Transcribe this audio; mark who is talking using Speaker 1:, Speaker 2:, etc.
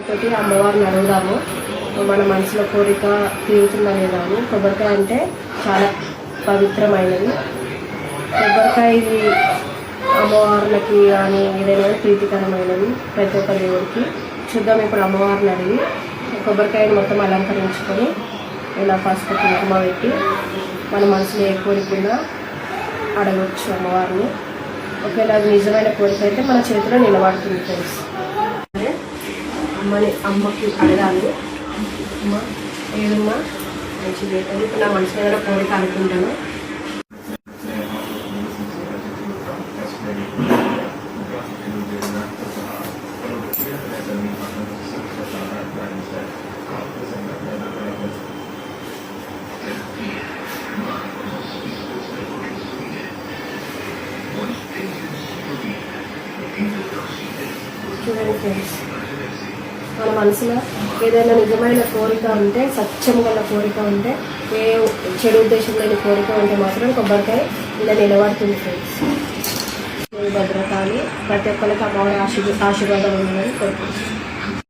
Speaker 1: తోటి అమ్మవారిని అడుగుదాము, మన మనసులో కోరిక తీరుతుందా లేదా అని. కొబ్బరికాయ అంటే చాలా పవిత్రమైనది. కొబ్బరికాయ ఇది అమ్మవార్లకి కానీ ఏదైనా ప్రీతికరమైనది ప్రతి ఒక్క దేవుడికి. చూద్దాం ఇప్పుడు అమ్మవారిని అడిగి కొబ్బరికాయని మొత్తం అలంకరించుకొని ఇలా పసుపు కుంకుమ పెట్టి మన మనసులో ఏ కోరికన్నా అడగవచ్చు అమ్మవారిని. ఒకవేళ అది నిజమైన కోరిక అయితే మన చేతిలో నిలబడుతుంది ఫ్రెండ్స్. అమ్మకి అడగాలి, అమ్మ ఏదమ్మా మంచిది అయితే ఇప్పుడు నా మనసులో ఏదైనా కోరిక అనుకుంటాను. చూడండి ఫ్రెండ్స్, మన మనసులో ఏదైనా నిజమైన కోరిక ఉంటే, సత్యం గల కోరిక ఉంటే, ఏ చెడు ఉద్దేశం లేని కోరిక ఉంటే మాత్రం కొబ్బరికాయ ఇలా నిలబడుతుంది ఫ్రెండ్స్. భద్రకాళి ప్రతి ఒక్కరికి అమ్మవారి ఆశీర్వాదం ఉందని కోరుకుంటున్నాను.